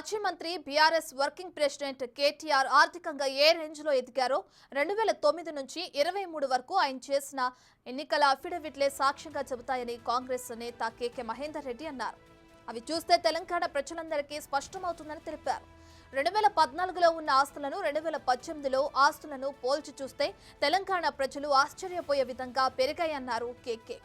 మాజీ మంత్రి BRS working president KTR ఆర్థికంగా ఏ రేంజ్లో ఎదిగారో 2009 నుంచి 23 వరకు ఆయన చేసిన ఎన్నికల అఫిడవిట్లే సాక్ష్యంగా చెబుతాయని కాంగ్రెస్ నేత కేకే మహేందర్ రెడ్డి అన్నారు. అవి చూస్తే తెలంగాణ ప్రజలందరికీ స్పష్టమవుతుందని తెలిపారు. 2014లో ఉన్న ఆస్తులను 2018లో ఆస్తులను పోల్చి చూస్తే తెలంగాణ ప్రజలు ఆశ్చర్యపోయే విధంగా పెరిగాయన్నారు కేకే.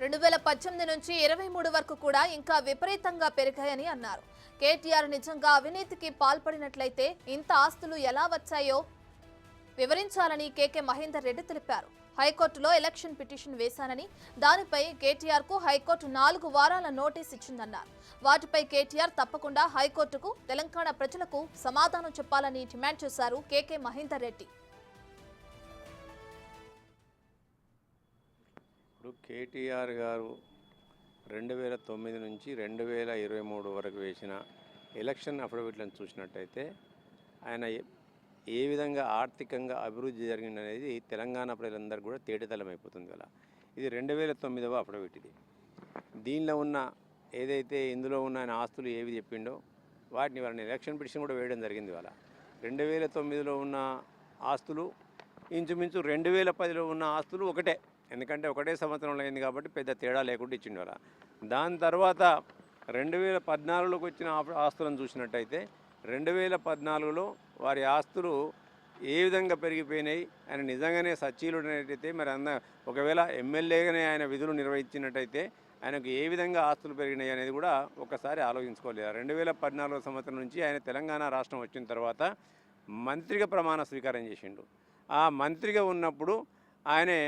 2018 నుంచి 23 వరకు కూడా ఇంకా విపరీతంగా పెరిగాయని అన్నారు. కేటీఆర్ నిజంగా అవినీతికి పాల్పడినట్లయితే ఇంత ఆస్తులు ఎలా వచ్చాయో వివరించాలని కేకే మహేందర్ రెడ్డి తెలిపారు. హైకోర్టులో ఎలక్షన్ పిటిషన్ వేశానని, దానిపై కేటీఆర్ కు హైకోర్టు 4 వారాల నోటీస్ ఇచ్చిందన్నారు. వాటిపై కేటీఆర్ తప్పకుండా హైకోర్టుకు తెలంగాణ ప్రజలకు సమాధానం చెప్పాలని డిమాండ్ చేశారు కేకే మహేందర్ రెడ్డి. ఇప్పుడు కేటీఆర్ గారు 2009 నుంచి 2023 వరకు వేసిన ఎలక్షన్ అఫిడవిట్లను చూసినట్టయితే ఆయన ఏ విధంగా ఆర్థికంగా అభివృద్ధి జరిగిందనేది తెలంగాణ ప్రజలందరూ కూడా తేటతెల్లమైపోతుంది కదా. ఇది 2009వ అఫిడవిట్. ఇది దీనిలో ఉన్న ఏదైతే ఇందులో ఉన్న ఆయన ఆస్తులు ఏవి చెప్పిండో వాటిని వాళ్ళని ఎలక్షన్ పిటిషన్ కూడా వేయడం జరిగింది. వాళ్ళ 2009లో ఉన్న ఆస్తులు ఇంచుమించు 2010లో ఉన్న ఆస్తులు ఒకటే, ఎందుకంటే ఒకటే సంవత్సరంలో అయింది కాబట్టి పెద్ద తేడా లేకుండా ఇచ్చిండు వాళ్ళ. దాని తర్వాత 2014లోకి వచ్చిన ఆస్తులను చూసినట్టయితే 2014లో వారి ఆస్తులు ఏ విధంగా పెరిగిపోయినాయి, ఆయన నిజంగానే సచ్చీలుడైనట్టయితే మరి ఒకవేళ ఎమ్మెల్యేగానే ఆయన విధులు నిర్వహించినట్టయితే ఆయనకు ఏ విధంగా ఆస్తులు పెరిగినాయి అనేది కూడా ఒకసారి ఆలోచించుకోలేదు. 2014 సంవత్సరం నుంచి ఆయన తెలంగాణ రాష్ట్రం వచ్చిన తర్వాత మంత్రిగా ప్రమాణ స్వీకారం చేసిండు. ఆ మంత్రిగా ఉన్నప్పుడు ఆయనే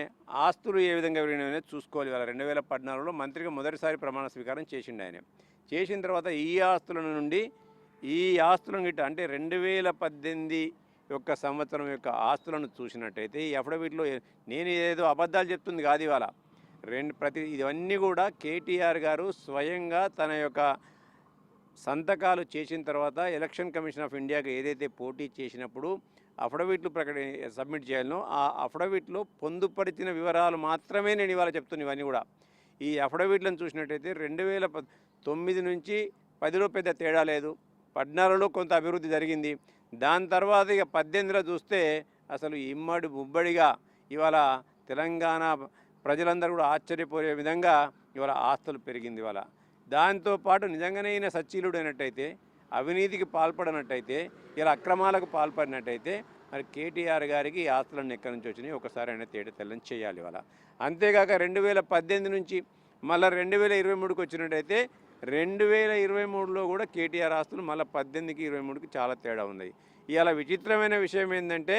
ఆస్తులు ఏ విధంగా పెరిగినాయనే చూసుకోవాలి. వాళ్ళ 2014లో మంత్రిగా మొదటిసారి ప్రమాణ స్వీకారం చేసిండు. ఆయన చేసిన తర్వాత ఈ ఆస్తులను గిట్ట అంటే 2018 యొక్క సంవత్సరం యొక్క ఆస్తులను చూసినట్టయితే ఈ అఫిడవిట్లో నేను ఏదో అబద్ధాలు చెప్తుంది కాదు. ఇవాళ ఇవన్నీ కూడా కేటీఆర్ గారు స్వయంగా తన యొక్క సంతకాలు చేసిన తర్వాత ఎలక్షన్ కమిషన్ ఆఫ్ ఇండియాకి ఏదైతే పోటీ చేసినప్పుడు అఫిడవిట్లు సబ్మిట్ చేయాలనో ఆ అఫిడవిట్లో పొందుపరిచిన వివరాలు మాత్రమే నేను ఇవాళ చెప్తున్నాను. ఇవన్నీ కూడా ఈ అఫిడవిట్లను చూసినట్టయితే 2009 నుంచి 10లో పెద్ద తేడా లేదు, 14లో కొంత అభివృద్ధి జరిగింది. దాని తర్వాత ఇక 18లో చూస్తే అసలు ఇమ్మడి ముబ్బడిగా ఇవాళ తెలంగాణ ప్రజలందరూ కూడా ఆశ్చర్యపోయే విధంగా ఇవాళ ఆస్తులు పెరిగింది. ఇవాళ దాంతోపాటు నిజంగానే ఈయన సచ్చీలుడు అయినట్టయితే, అవినీతికి పాల్పడినట్టయితే, ఇలా అక్రమాలకు పాల్పడినట్టయితే మరి కేటీఆర్ గారికి ఈ ఆస్తులన్నీ ఎక్కడి నుంచి వచ్చినాయి ఒకసారి ఆయన తేటతెల్లం చేయాలి ఇవాళ. అంతేకాక 2018 నుంచి మళ్ళీ 2023కి వచ్చినట్టయితే 2023లో కూడా కేటీఆర్ ఆస్తులు మళ్ళీ 18కి 23కి చాలా తేడా ఉన్నాయి. ఇవాళ విచిత్రమైన విషయం ఏంటంటే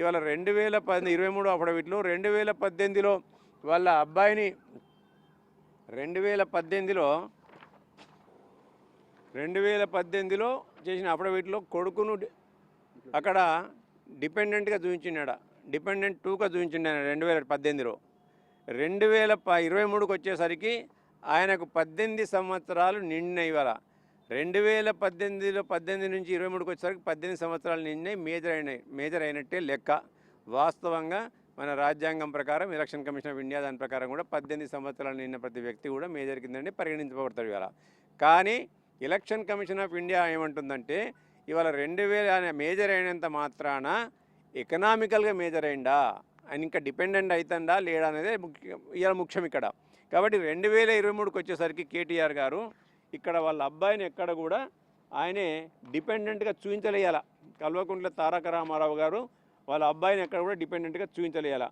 ఇవాళ 2023 అఫిడవిట్లో 2018లో వాళ్ళ అబ్బాయిని 2018లో చేసిన అఫిడవిట్లో కొడుకును అక్కడ డిపెండెంట్గా చూపించిండ, డిపెండెంట్ 2గా చూపించిండు ఆయన 2018లో. 2023కి వచ్చేసరికి ఆయనకు 18 సంవత్సరాలు నిండినాయి. ఇవాళ 2018లో 18 నుంచి 23కి వచ్చేసరికి 18 సంవత్సరాలు నిండినాయి. మేజర్ అయినట్టే లెక్క. వాస్తవంగా మన రాజ్యాంగం ప్రకారం ఎలక్షన్ కమిషన్ ఆఫ్ ఇండియా దాని ప్రకారం కూడా 18 సంవత్సరాలు నిండిన ప్రతి వ్యక్తి కూడా మేజర్ కిందంటే పరిగణించబడతాడు ఇవాళ. కానీ ఎలక్షన్ కమిషన్ ఆఫ్ ఇండియా ఏమంటుందంటే ఇవాళ 2000 మేజర్ అయినంత మాత్రాన ఎకనామికల్గా మేజర్ అయిందా అని ఇంకా డిపెండెంట్ అవుతుందా లేడా అనేది ముఖ్యం ఇక్కడ. కాబట్టి 2023కి వచ్చేసరికి కేటీఆర్ గారు ఇక్కడ వాళ్ళ అబ్బాయిని ఎక్కడ కూడా ఆయనే డిపెండెంట్గా చూపించలేయాల. కల్వకుంట్ల తారక రామారావు గారు వాళ్ళ అబ్బాయిని ఎక్కడ కూడా డిపెండెంట్గా చూపించలేయాల.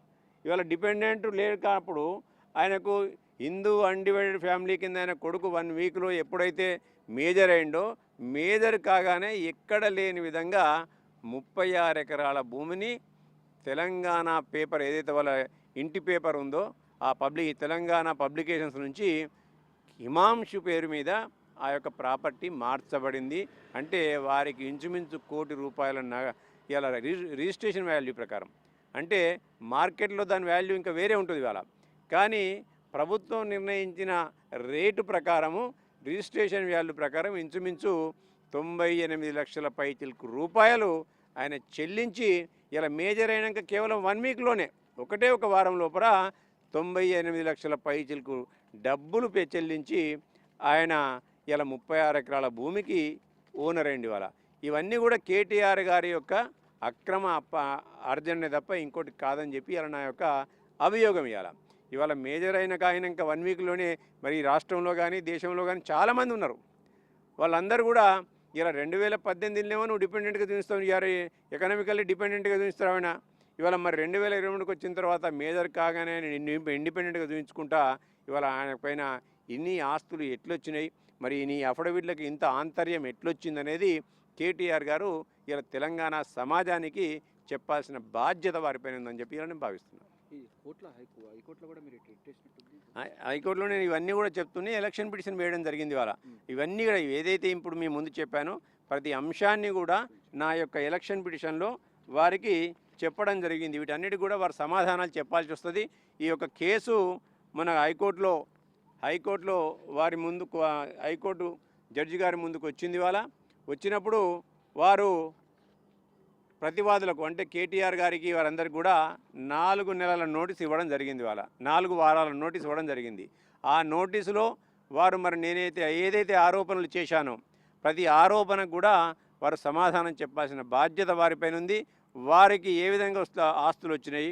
ఇవాళ డిపెండెంట్ లేడు కానప్పుడు ఆయనకు హిందూ అన్డివైడెడ్ ఫ్యామిలీ కింద ఆయన కొడుకు 1 వీక్లో ఎప్పుడైతే మేజర్ అయిండో, మేజర్ కాగానే ఎక్కడ లేని విధంగా 36 ఎకరాల భూమిని తెలంగాణ పేపర్ ఏదైతే వాళ్ళ ఇంటి పేపర్ ఉందో ఆ తెలంగాణ పబ్లికేషన్స్ నుంచి హిమాంశు పేరు మీద ఆ యొక్క ప్రాపర్టీ మార్చబడింది. అంటే వారికి ఇంచుమించు ₹1 కోటి ఇవాళ రిజిస్ట్రేషన్ వాల్యూ ప్రకారం, అంటే మార్కెట్లో దాని వాల్యూ ఇంకా వేరే ఉంటుంది ఇవాళ. కానీ ప్రభుత్వం నిర్ణయించిన రేటు ప్రకారము రిజిస్ట్రేషన్ వాల్యూ ప్రకారం ఇంచుమించు 98 లక్షల పైచిలకు రూపాయలు ఆయన చెల్లించి ఇలా మేజర్ అయినాక కేవలం 1 వీక్లోనే ఒకటే ఒక వారం లోపల 98 లక్షల పైచిలకు డబ్బులు చెల్లించి ఆయన ఇలా 36 ఎకరాల భూమికి ఓనర్ అయింది ఇవాళ. ఇవన్నీ కూడా కేటీఆర్ గారి యొక్క అక్రమ అర్జనే తప్ప ఇంకోటి కాదని చెప్పి ఇలా నా యొక్క అభియోగం ఇవాళ మేజర్ అయినాక 1 వీక్లోనే మరి రాష్ట్రంలో కానీ దేశంలో కానీ చాలామంది ఉన్నారు. వాళ్ళందరూ కూడా ఇలా 2018 నువ్వు డిపెండెంట్గా చూపిస్తావు, ఇవాళ ఎకనామికల్లీ డిపెండెంట్గా చూపిస్తావు ఆయన. ఇవాళ మరి 2022కి వచ్చిన తర్వాత మేజర్ కాగానే ఇండిపెండెంట్గా చూపించుకుంటా ఇవాళ ఆయన పైన ఇన్ని ఆస్తులు ఎట్లొచ్చినాయి, మరి ఈ అఫిడవిట్లకు ఇంత ఆంతర్యం ఎట్లొచ్చిందనేది కేటీఆర్ గారు ఇలా తెలంగాణ సమాజానికి చెప్పాల్సిన బాధ్యత వారిపైన ఉందని చెప్పి నేను భావిస్తున్నాను. హైకోర్టులో నేను ఇవన్నీ కూడా చెప్తూనే ఎలక్షన్ పిటిషన్ వేయడం జరిగింది ఇవాళ. ఇవన్నీ కూడా ఏదైతే ఇప్పుడు మీ ముందు చెప్పానో ప్రతి అంశాన్ని కూడా నా యొక్క ఎలక్షన్ పిటిషన్లో వారికి చెప్పడం జరిగింది. వీటన్నిటి కూడా వారు సమాధానాలు చెప్పాల్సి వస్తుంది. ఈ యొక్క కేసు మన హైకోర్టులో వారి ముందుకు హైకోర్టు జడ్జి గారి ముందుకు వచ్చింది ఇవాళ. వచ్చినప్పుడు వారు ప్రతివాదులకు అంటే కేటీఆర్ గారికి వారందరికీ కూడా 4 నెలల నోటీస్ ఇవ్వడం జరిగింది ఇవాళ. 4 వారాల నోటీస్ ఇవ్వడం జరిగింది. ఆ నోటీసులో వారు మరి ఏదైతే ఆరోపణలు చేశానో ప్రతి ఆరోపణకు కూడా వారు సమాధానం చెప్పాల్సిన బాధ్యత వారిపైన ఉంది. వారికి ఏ విధంగా ఆస్తులు వచ్చినాయి,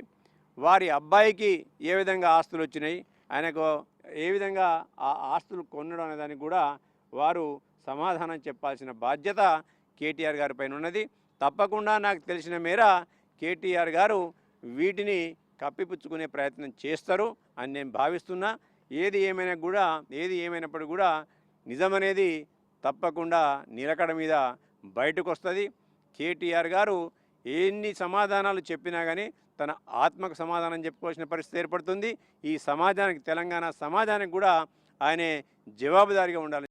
వారి అబ్బాయికి ఏ విధంగా ఆస్తులు వచ్చినాయి, ఆయనకు ఏ విధంగా ఆ ఆస్తులు కొనడం అనే దానికి కూడా వారు సమాధానం చెప్పాల్సిన బాధ్యత కేటీఆర్ గారి పైన ఉన్నది. తప్పకుండా నాకు తెలిసిన మేర కేటీఆర్ గారు వీటిని కప్పిపుచ్చుకునే ప్రయత్నం చేస్తారు అని నేను భావిస్తున్నా. ఏది ఏమైనప్పటికీ కూడా నిజమనేది తప్పకుండా నిలకడ మీద బయటకు వస్తుంది. కేటీఆర్ గారు ఎన్ని సమాధానాలు చెప్పినా కానీ తన ఆత్మకు సమాధానం చెప్పుకోవాల్సిన పరిస్థితి ఏర్పడుతుంది. ఈ సమాజానికి తెలంగాణ సమాజానికి కూడా ఆయనే జవాబుదారీగా ఉండాలి.